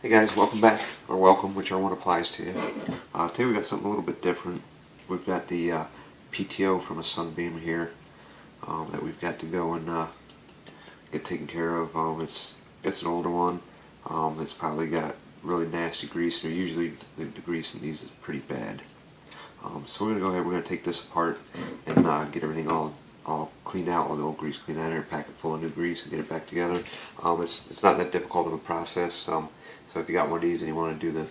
Hey guys, welcome back, or welcome, whichever one applies to you. Today we got something a little bit different. We've got the PTO from a Sunbeam here that we've got to go and get taken care of. It's an older one. It's probably got really nasty grease, and usually the grease in these is pretty bad. So we're going to go ahead, we're going to take this apart and get everything all cleaned out, all the old grease cleaned out here, pack it full of new grease and get it back together. It's not that difficult of a process. So if you got one of these and you want to do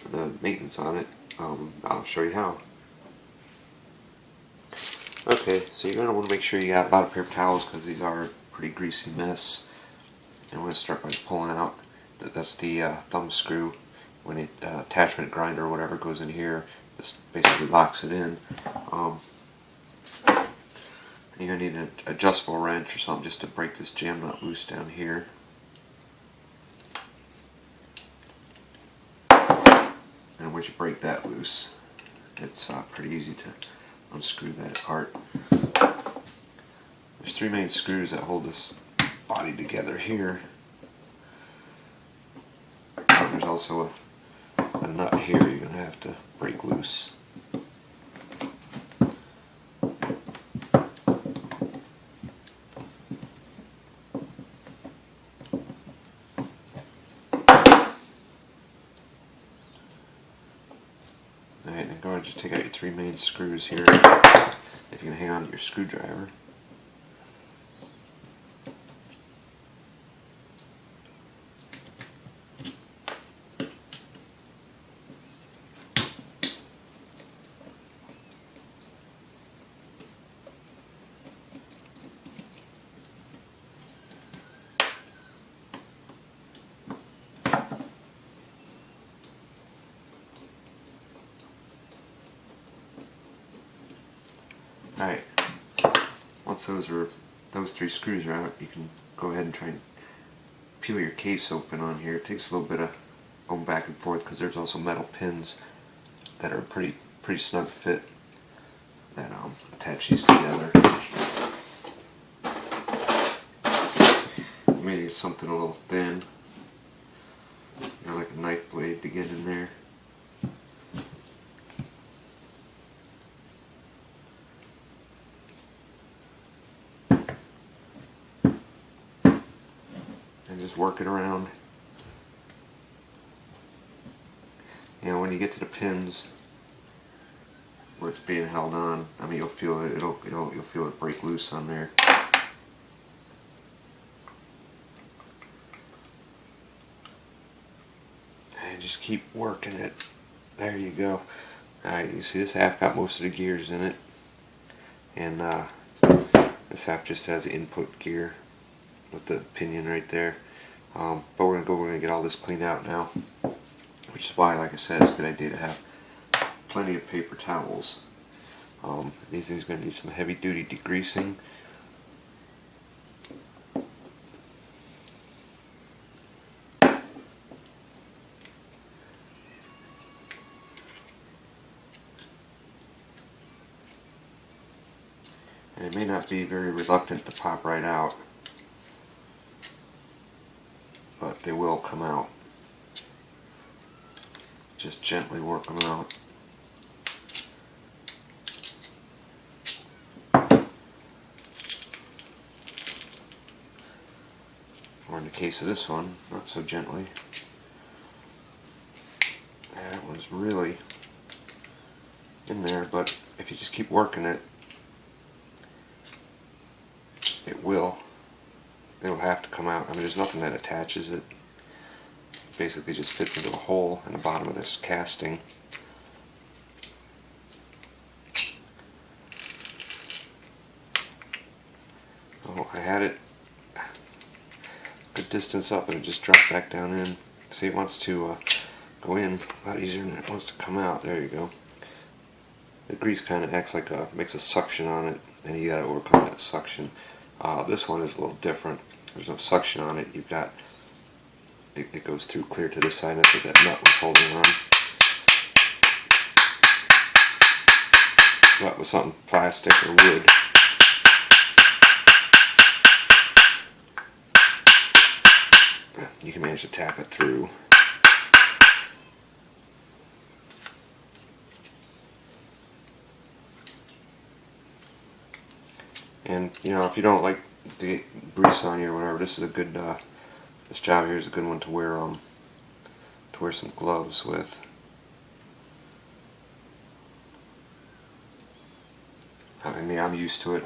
the maintenance on it, I'll show you how. Okay, so you're going to want to make sure you got a lot of paper towels because these are a pretty greasy mess. And we're going to start by pulling out, that's the thumb screw. When the attachment grinder or whatever goes in here, this basically locks it in. You're going to need an adjustable wrench or something just to break this jam nut loose down here. And once you break that loose, it's pretty easy to unscrew that apart. There's three main screws that hold this body together here. There's also a nut here you're going to have to break loose. Alright, now go ahead and just take out your three main screws here, if you can hang on to your screwdriver. Alright, once those three screws are out, you can go ahead and try and peel your case open on here. It takes a little bit of going back and forth because there's also metal pins that are pretty snug fit that attach these together. Maybe it's something a little thin, like a knife blade to get in there. And just work it around. And when you get to the pins where it's being held on, I mean, you'll feel it. You'll feel it break loose on there. And just keep working it. There you go. Alright, you see this half got most of the gears in it, and this half just has input gear with the pinion right there. But we're going to get all this cleaned out now, which is why, like I said, it's a good idea to have plenty of paper towels. These things are going to need some heavy duty degreasing. And it may not be very reluctant to pop right out, but they will come out. Just gently work them out. Or in the case of this one, not so gently. That one's really in there, but if you just keep working it, it'll have to come out. I mean, there's nothing that attaches it. It basically just fits into a hole in the bottom of this casting. Oh, I had it a good distance up and it just dropped back down in. See, it wants to go in a lot easier than it wants to come out. There you go. The grease kind of acts like makes a suction on it, and you got to overcome that suction. This one is a little different. There's no suction on it. You've got it goes through clear to this side. That's what that nut was holding on. That was something plastic or wood. You can manage to tap it through. And you know, if you don't like to get grease on you or whatever, this is a good this job here is a good one to wear some gloves with. I mean, I'm used to it.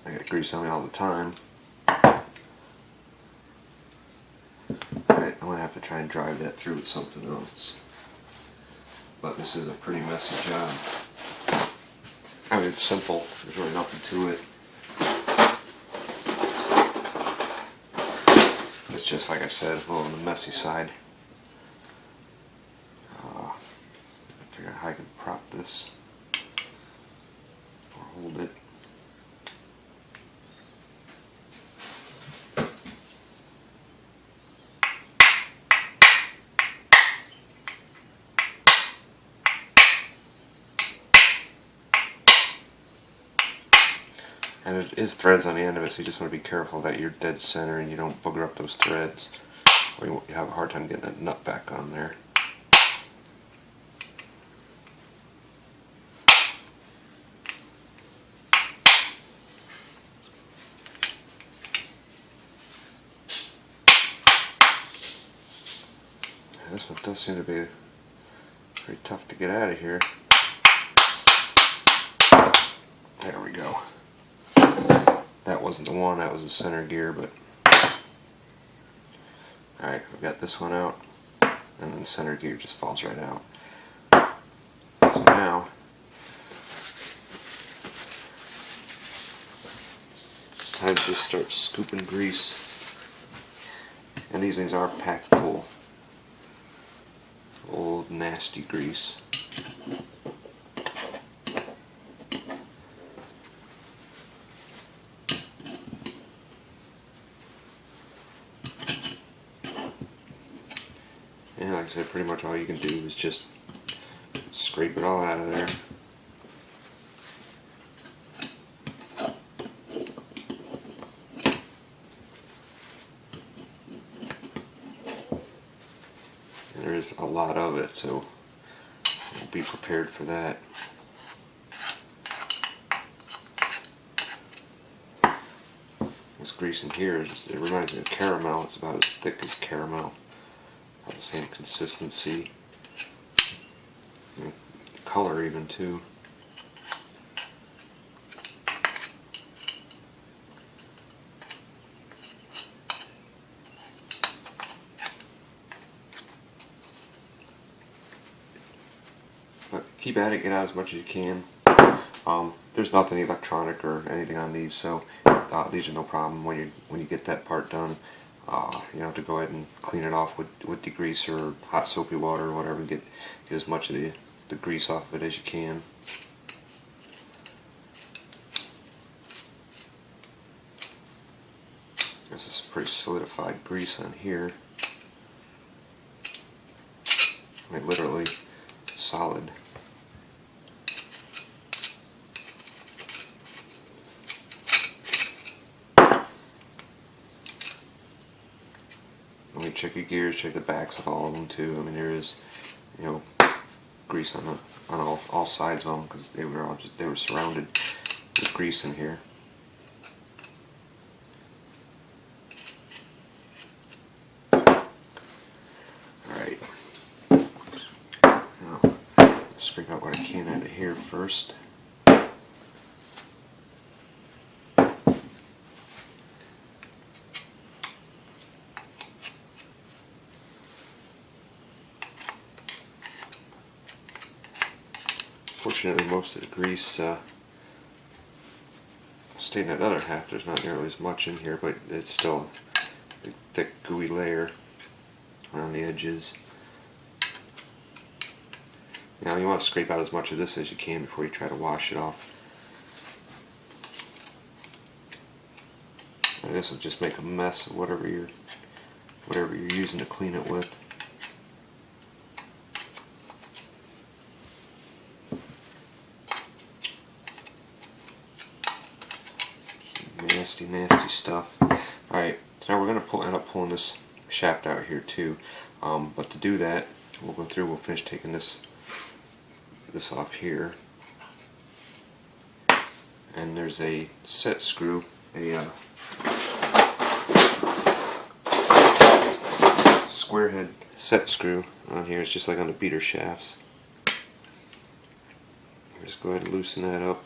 I get grease on me all the time. Alright, I'm gonna have to try and drive that through with something else. But this is a pretty messy job. I mean, it's simple. There's really nothing to it. It's just, like I said, a little on the messy side. Figure out how I can prop this or hold it. And there is threads on the end of it, so you just want to be careful that you're dead center and you don't booger up those threads, or you have a hard time getting that nut back on there. And this one does seem to be pretty tough to get out of here. There we go. That wasn't the one, that was the center gear, but alright, we've got this one out, and then the center gear just falls right out. So now, it's time to just start scooping grease. And these things are packed full. Old nasty grease. And like I said, pretty much all you can do is just scrape it all out of there. And there is a lot of it, so be prepared for that. This grease in here, it reminds me of caramel. It's about as thick as caramel. About the same consistency. And color even too. But keep at it, get out as much as you can. There's nothing electronic or anything on these, so these are no problem when you get that part done. You have to go ahead and clean it off with degreaser or hot soapy water or whatever, and get as much of the grease off of it as you can. This is pretty solidified grease on here. I mean, literally solid. When you check your gears, check the backs of all of them too. I mean, there is, you know, grease on all sides of them, because they were surrounded with grease in here. Alright. Now, let's scrape out what I can out of here first. Fortunately, most of the grease stayed in that other half. There's not nearly as much in here, but it's still a thick, gooey layer around the edges. Now you want to scrape out as much of this as you can before you try to wash it off. And this will just make a mess of whatever you're using to clean it with. Nasty, nasty stuff. Alright, so now we're going to end up pulling this shaft out here too. But to do that, we'll finish taking this off here. and there's a set screw, a square head set screw on here. It's just like on the beater shafts. Just go ahead and loosen that up.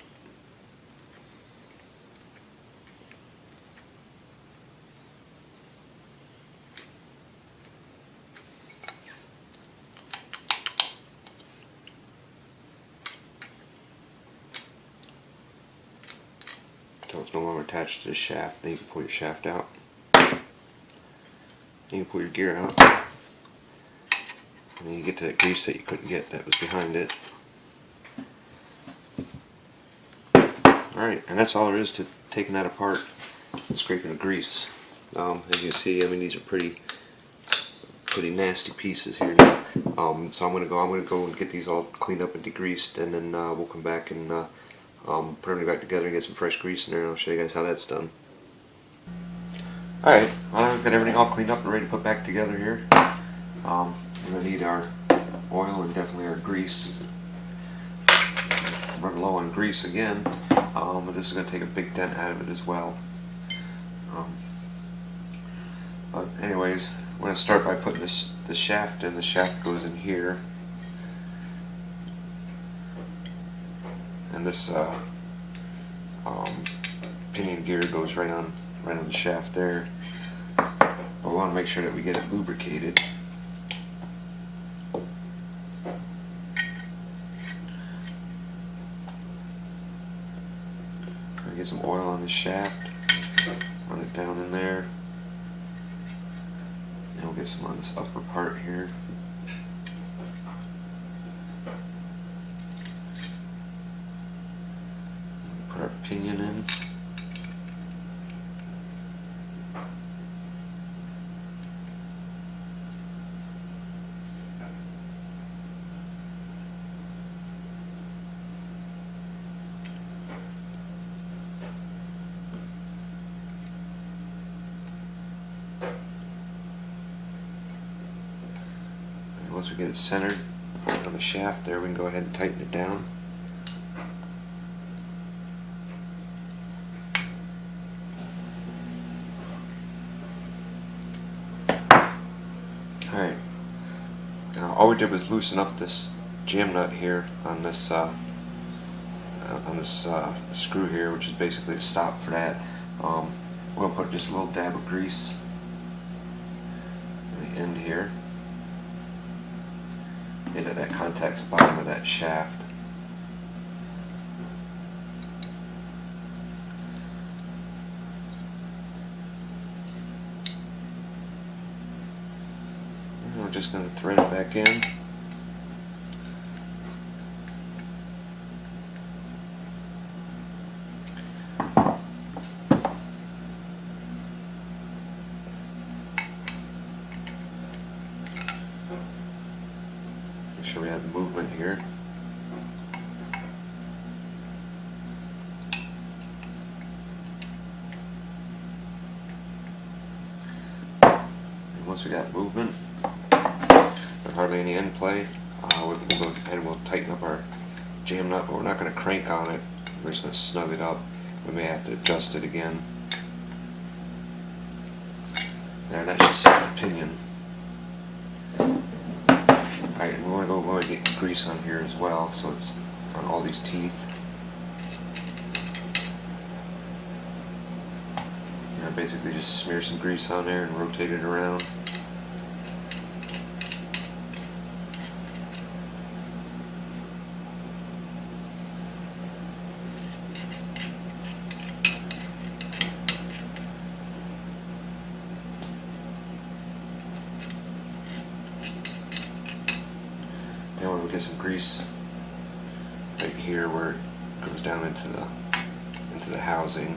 Until it's no longer attached to the shaft. Then you can pull your shaft out. You can pull your gear out. And then you get to that grease that you couldn't get that was behind it. Alright, and that's all there is to taking that apart and scraping the grease. As you can see, I mean, these are pretty nasty pieces here now. So I'm gonna go and get these all cleaned up and degreased, and then we'll come back and put everything back together and get some fresh grease in there, and I'll show you guys how that's done. Alright, well, I've got everything all cleaned up and ready to put back together here. We're going to need our oil and definitely our grease. Run low on grease again, but this is going to take a big dent out of it as well. But anyways, we're going to start by putting the shaft in. The shaft goes in here. And this pinion gear goes right on the shaft there. But we want to make sure that we get it lubricated. Get some oil on the shaft, run it down in there, and we'll get some on this upper part here. Put our pinion in. Once we get it centered on the shaft there, we can go ahead and tighten it down. Alright, now all we did was loosen up this jam nut here on this screw here, which is basically a stop for that. We're going to put just a little dab of grease in the end here, into that contacts bottom of that shaft. And we're just going to thread it back in. Make sure we have movement here. And once we got movement, with hardly any end play, we'll go ahead and we'll tighten up our jam nut, but we're not going to crank on it. We're just going to snug it up. We may have to adjust it again. There, that should set the pinion. Alright, and we're going to get grease on here as well, so it's on all these teeth. Basically just smear some grease on there and rotate it around. Now we'll get some grease right here where it goes down into the housing.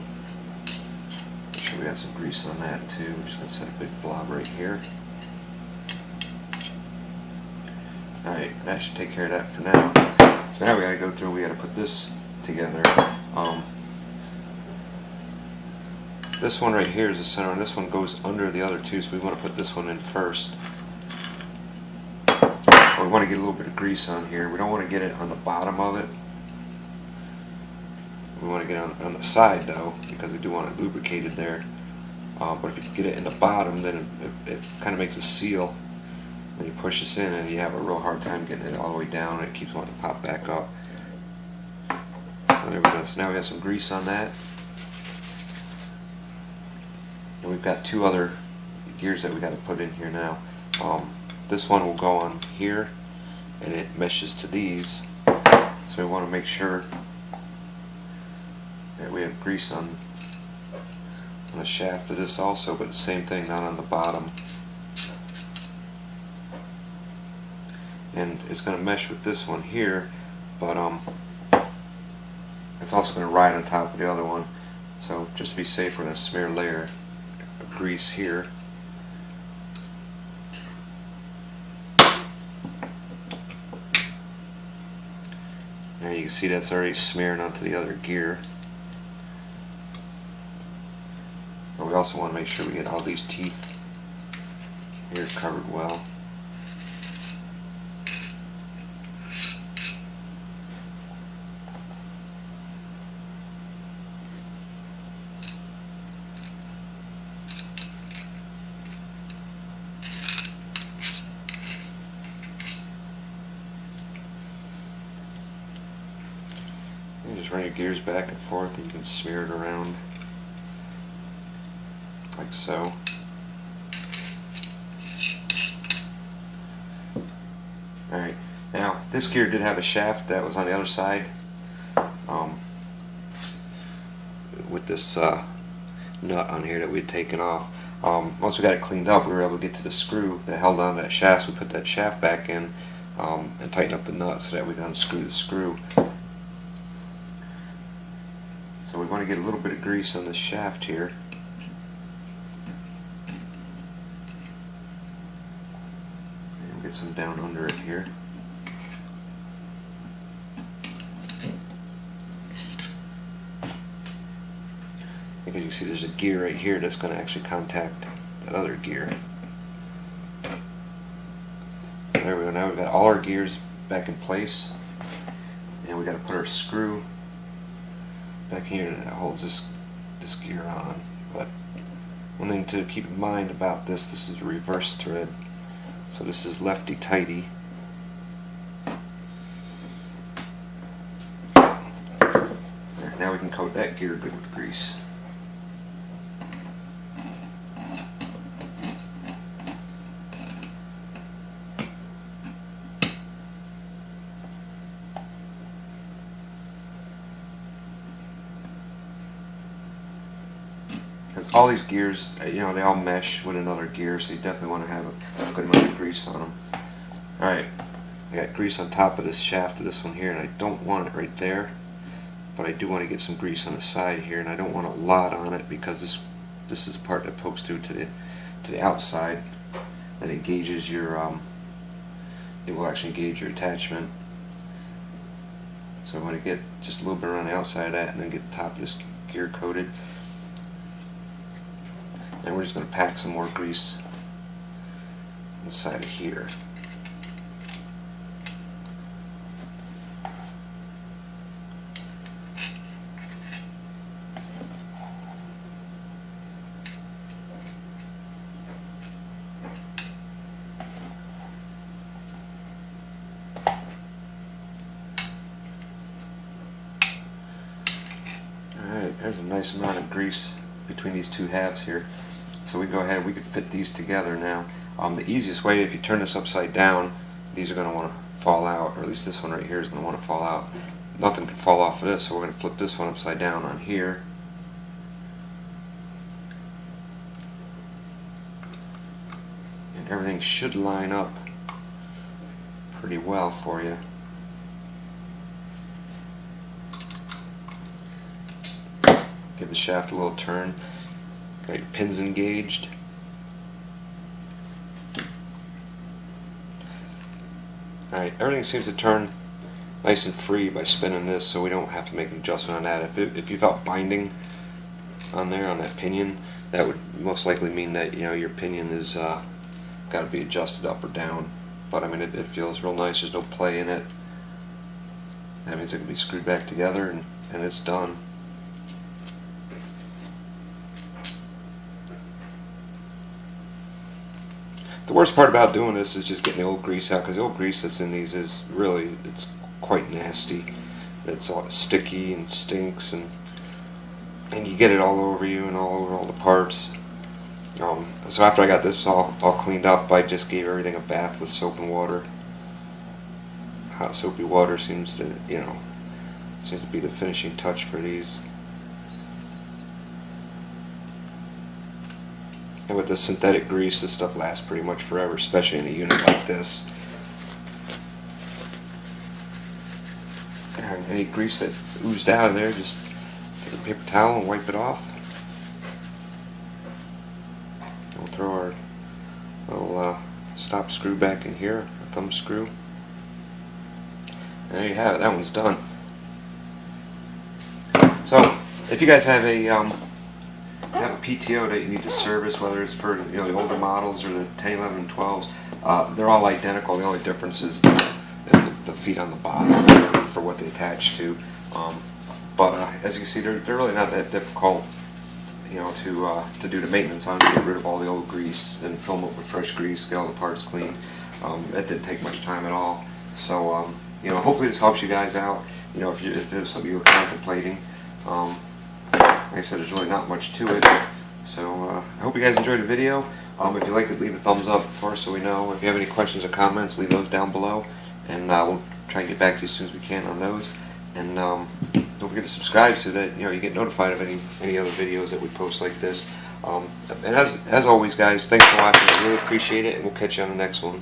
Make sure we got some grease on that too. We're just going to set a big blob right here. Alright, that should take care of that for now. So now we got to go through, we got to put this together. This one right here is the center, and this one goes under the other two, so we want to put this one in first. We want to get a little bit of grease on here. We don't want to get it on the bottom of it. We want to get on the side though, because we do want it lubricated there. But if you get it in the bottom, then it kind of makes a seal when you push this in, and you have a real hard time getting it all the way down, and it keeps wanting to pop back up. So there we go. So now we have some grease on that. And we've got two other gears that we got to put in here now. This one will go on here, and it meshes to these. So we want to make sure that we have grease on the shaft of this also, but the same thing, not on the bottom. And it's going to mesh with this one here, but it's also going to ride on top of the other one. So just to be safe, we're going to smear a layer of grease here. Now you can see that's already smearing onto the other gear. But we also want to make sure we get all these teeth here covered well. You just run your gears back and forth, and you can smear it around like so. Alright, now this gear did have a shaft that was on the other side with this nut on here that we had taken off. Once we got it cleaned up, we were able to get to the screw that held on that shaft, so we put that shaft back in and tighten up the nut so that we can unscrew the screw. So we want to get a little bit of grease on the shaft here. And get some down under it here. Because you can see there's a gear right here that's going to actually contact that other gear. So there we go. Now we've got all our gears back in place. And we've got to put our screw back here that holds this gear on. But one thing to keep in mind about this is a reverse thread. So this is lefty tighty. Now we can coat that gear good with grease. Because all these gears, you know, they all mesh with another gear, so you definitely want to have a good amount of grease on them. Alright, I got grease on top of this shaft of this one here, and I don't want it right there, but I do want to get some grease on the side here, and I don't want a lot on it because this is the part that pokes through to the outside, that engages your it will actually engage your attachment. So I want to get just a little bit around the outside of that, and then get the top of this gear coated. And we're just going to pack some more grease inside of here. Alright, there's a nice amount of grease between these two halves here. So we go ahead, we could fit these together now. The easiest way, if you turn this upside down, these are going to want to fall out, or at least this one right here is going to want to fall out. Nothing can fall off of this, so we're going to flip this one upside down on here. And everything should line up pretty well for you. Give the shaft a little turn. Got your pins engaged. Alright, everything seems to turn nice and free by spinning this, so we don't have to make an adjustment on that. If you felt binding on there, on that pinion, that would most likely mean that, you know, your pinion is got to be adjusted up or down. But I mean, it feels real nice. There's no play in it. That means it can be screwed back together, and it's done. The worst part about doing this is just getting the old grease out, because the old grease that's in these is really, it's quite nasty. It's all sticky and stinks, and you get it all over you and all over all the parts. So after I got this all cleaned up, I just gave everything a bath with soap and water. Hot soapy water seems to, seems to be the finishing touch for these. And with the synthetic grease, this stuff lasts pretty much forever, especially in a unit like this. And any grease that oozed out of there, just take a paper towel and wipe it off. We'll throw our little stop screw back in here, a thumb screw. And there you have it, that one's done. So, if you guys have a PTO that you need to service, whether it's for the older models or the 10, 11, and 12s, they're all identical. The only difference is the feet on the bottom for what they attach to. But as you can see, they're really not that difficult, to do the maintenance on. Get rid of all the old grease and fill them up with fresh grease, get all the parts clean. That didn't take much time at all. So hopefully this helps you guys out. If there's something you were contemplating. Like I said, there's really not much to it. So I hope you guys enjoyed the video. If you liked it, leave a thumbs up for us so we know. If you have any questions or comments, leave those down below, and we'll try and get back to you as soon as we can on those. And don't forget to subscribe so that you get notified of any other videos that we post like this. And as always, guys, thanks for watching. I really appreciate it, and we'll catch you on the next one.